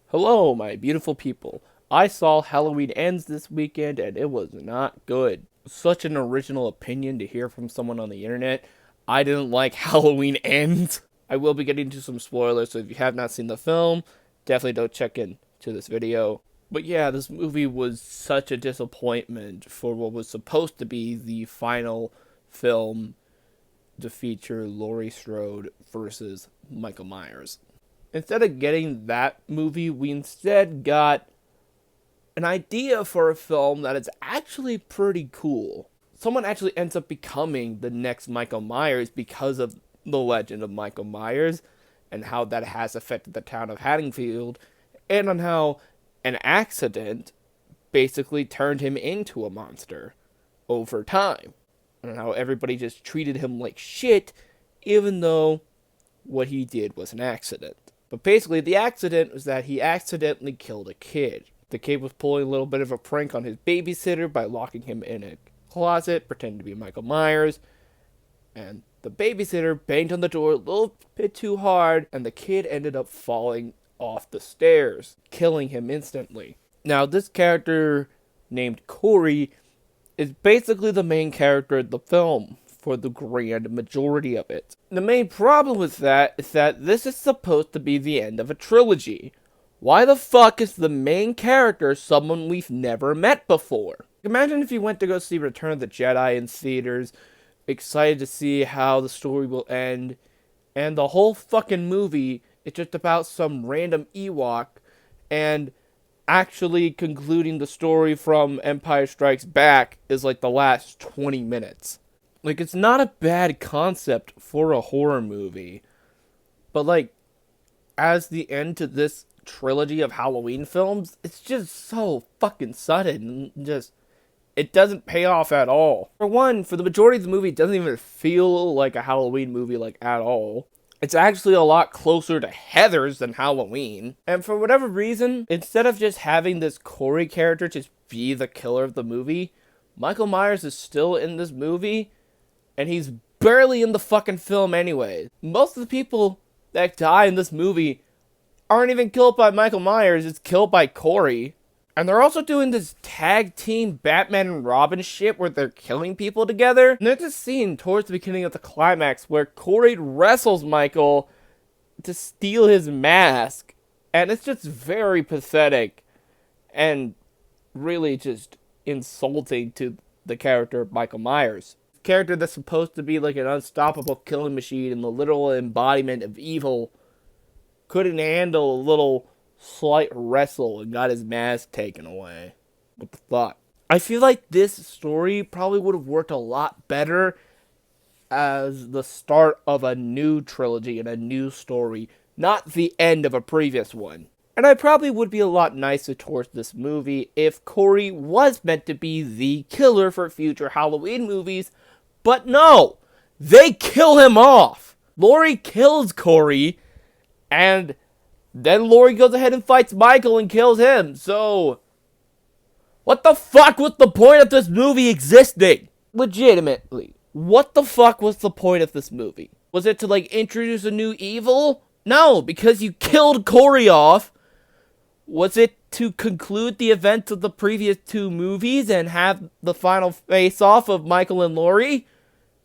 Hello, my beautiful people. I saw Halloween Ends this weekend and it was not good. Such an original opinion to hear from someone on the internet. I didn't like Halloween Ends. I will be getting into some spoilers, so if you have not seen the film, definitely don't check into this video. But yeah, this movie was such a disappointment for what was supposed to be the final film to feature Laurie Strode versus Michael Myers. Instead of getting that movie, we instead got an idea for a film that is actually pretty cool. Someone actually ends up becoming the next Michael Myers because of the legend of Michael Myers and how that has affected the town of Haddonfield, and on how an accident basically turned him into a monster over time, and how everybody just treated him like shit even though what he did was an accident. But basically, the accident was that he accidentally killed a kid. The kid was pulling a little bit of a prank on his babysitter by locking him in a closet, pretending to be Michael Myers. And the babysitter banged on the door a little bit too hard, and the kid ended up falling off the stairs, killing him instantly. Now, this character named Corey is basically the main character of the film for the grand majority of it. The main problem with that is that this is supposed to be the end of a trilogy. Why the fuck is the main character someone we've never met before? Imagine if you went to go see Return of the Jedi in theaters, excited to see how the story will end, and the whole fucking movie is just about some random Ewok, and actually concluding the story from Empire Strikes Back is like the last 20 minutes. Like, it's not a bad concept for a horror movie, but like, as the end to this trilogy of Halloween films, it's just so fucking sudden, and just, it doesn't pay off at all. For one, for the majority of the movie, it doesn't even feel like a Halloween movie, like, at all. It's actually a lot closer to Heathers than Halloween. And for whatever reason, instead of just having this Corey character just be the killer of the movie, Michael Myers is still in this movie, and he's barely in the fucking film anyway. Most of the people that die in this movie aren't even killed by Michael Myers, it's killed by Corey. And they're also doing this tag team Batman and Robin shit where they're killing people together. And there's this scene towards the beginning of the climax where Corey wrestles Michael to steal his mask. And it's just very pathetic and really just insulting to the character of Michael Myers. Character that's supposed to be like an unstoppable killing machine and the literal embodiment of evil couldn't handle a little slight wrestle and got his mask taken away. What the fuck? I feel like this story probably would have worked a lot better as the start of a new trilogy and a new story, not the end of a previous one. And I probably would be a lot nicer towards this movie if Corey was meant to be the killer for future Halloween movies, but no! They kill him off! Laurie kills Corey, and then Laurie goes ahead and fights Michael and kills him, so what the fuck was the point of this movie existing? Legitimately, what the fuck was the point of this movie? Was it to, like, introduce a new evil? No, because you killed Corey off. Was it to conclude the events of the previous two movies and have the final face-off of Michael and Laurie?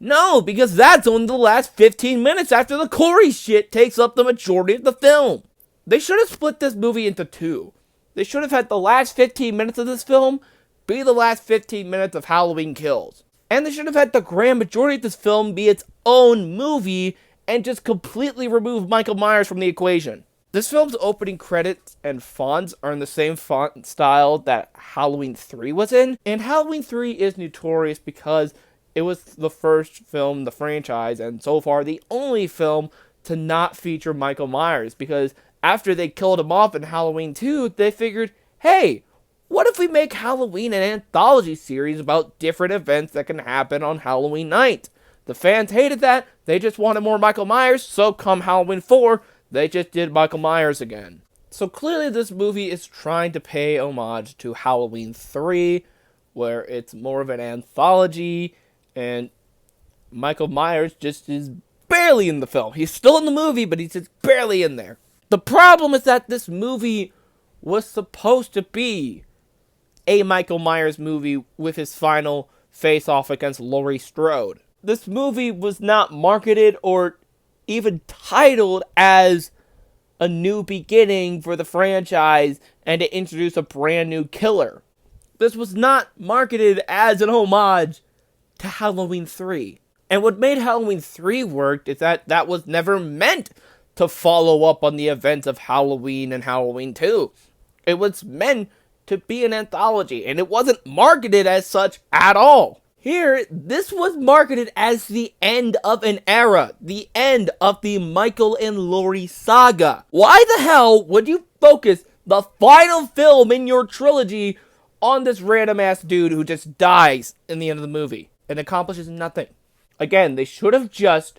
No, because that's only the last 15 minutes after the Corey shit takes up the majority of the film. They should have split this movie into two. They should have had the last 15 minutes of this film be the last 15 minutes of Halloween Kills. And they should have had the grand majority of this film be its own movie and just completely remove Michael Myers from the equation. This film's opening credits and fonts are in the same font style that Halloween 3 was in. And Halloween 3 is notorious because it was the first film in the franchise, and so far the only film to not feature Michael Myers, because after they killed him off in Halloween 2, they figured, hey, what if we make Halloween an anthology series about different events that can happen on Halloween night? The fans hated that, they just wanted more Michael Myers, so come Halloween 4, they just did Michael Myers again. So clearly this movie is trying to pay homage to Halloween 3, where it's more of an anthology, and Michael Myers just is barely in the film. He's still in the movie, but he's just barely in there. The problem is that this movie was supposed to be a Michael Myers movie with his final face-off against Laurie Strode. This movie was not marketed or even titled as a new beginning for the franchise and to introduce a brand new killer. This was not marketed as an homage to Halloween 3. And what made Halloween 3 work is that was never meant to follow up on the events of Halloween and Halloween 2. It was meant to be an anthology, and it wasn't marketed as such at all. Here, this was marketed as the end of an era, the end of the Michael and Laurie saga. Why the hell would you focus the final film in your trilogy on this random ass dude who just dies in the end of the movie and accomplishes nothing? Again, they should have just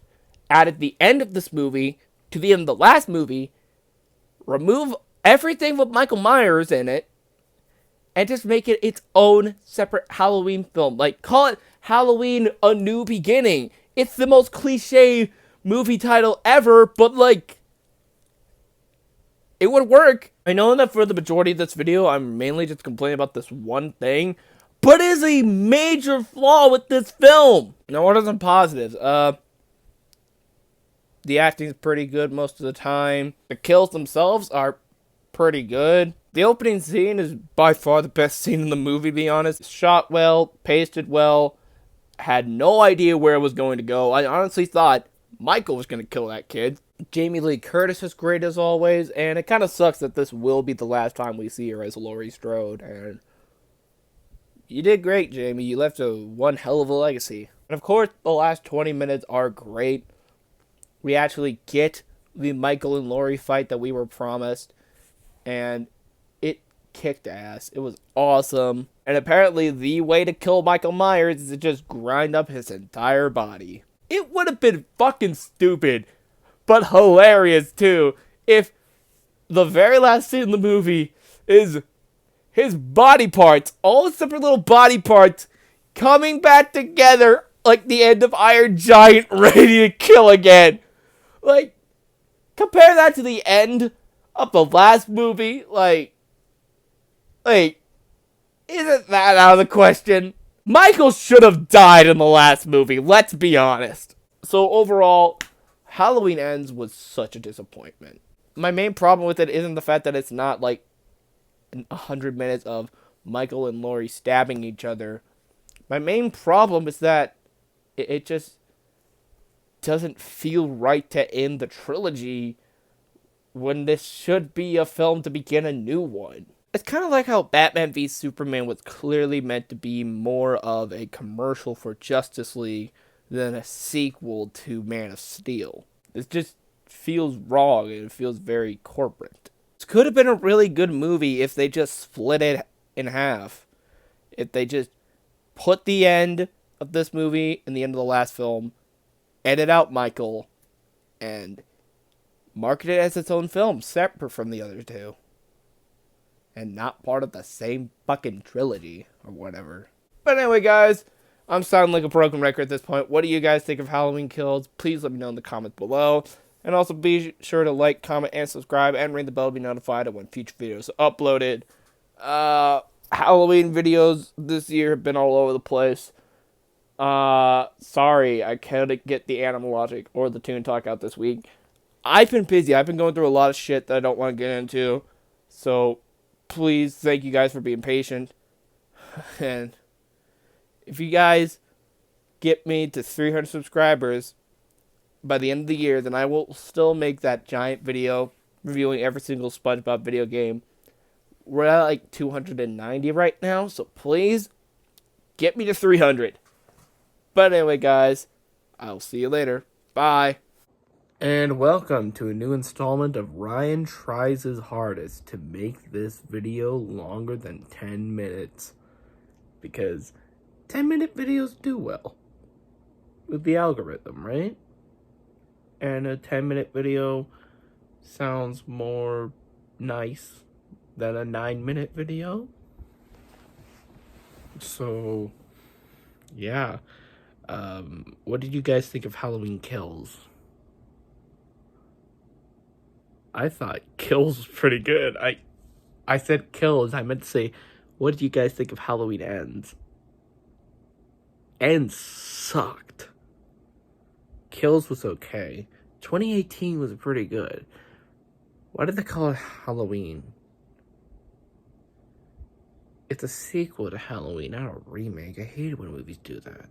added the end of this movie to the end of the last movie, remove everything with Michael Myers in it, and just make it its own separate Halloween film. Like, call it Halloween A New Beginning. It's the most cliche movie title ever, but, like, it would work. I know that for the majority of this video, I'm mainly just complaining about this one thing, but it is a major flaw with this film. Now, what are some positives? The acting is pretty good most of the time. The kills themselves are pretty good. The opening scene is by far the best scene in the movie, to be honest. Shot well, pasted well, had no idea where it was going to go. I honestly thought Michael was going to kill that kid. Jamie Lee Curtis is great as always, and it kind of sucks that this will be the last time we see her as Laurie Strode, and you did great, Jamie. You left one hell of a legacy. And of course, the last 20 minutes are great. We actually get the Michael and Laurie fight that we were promised, and it kicked ass. It was awesome. And apparently the way to kill Michael Myers is to just grind up his entire body. It would have been fucking stupid, but hilarious too, if the very last scene in the movie is his body parts, all the separate little body parts, coming back together like the end of Iron Giant, ready to kill again. Like, compare that to the end of the last movie. Like, isn't that out of the question? Michael should have died in the last movie, let's be honest. So overall, Halloween Ends was such a disappointment. My main problem with it isn't the fact that it's not like 100 minutes of Michael and Laurie stabbing each other. My main problem is that it just doesn't feel right to end the trilogy when this should be a film to begin a new one. It's kind of like how Batman v Superman was clearly meant to be more of a commercial for Justice League than a sequel to Man of Steel. It just feels wrong, and it feels very corporate. This could have been a really good movie if they just split it in half. If they just put the end of this movie and the end of the last film, edit out Michael, and market it as its own film, separate from the other two. And not part of the same fucking trilogy, or whatever. But anyway, guys, I'm sounding like a broken record at this point. What do you guys think of Halloween Kills? Please let me know in the comments below. And also be sure to like, comment, and subscribe, and ring the bell to be notified of when future videos are uploaded. Halloween videos this year have been all over the place. Sorry, I couldn't get the Animal Logic or the Toon Talk out this week. I've been busy. I've been going through a lot of shit that I don't want to get into. So, please, thank you guys for being patient. And if you guys get me to 300 subscribers by the end of the year, then I will still make that giant video reviewing every single SpongeBob video game. We're at like 290 right now, so please get me to 300. But anyway, guys, I'll see you later. Bye. And welcome to a new installment of Ryan Tries His Hardest to make this video longer than 10 minutes. Because 10-minute videos do well with the algorithm, right? And a 10-minute video sounds more nice than a 9-minute video. So, yeah. What did you guys think of Halloween Kills? I thought Kills was pretty good. I said Kills. I meant to say, what did you guys think of Halloween Ends? Ends sucked. Kills was okay. 2018 was pretty good. Why did they call it Halloween? It's a sequel to Halloween, not a remake. I hate it when movies do that.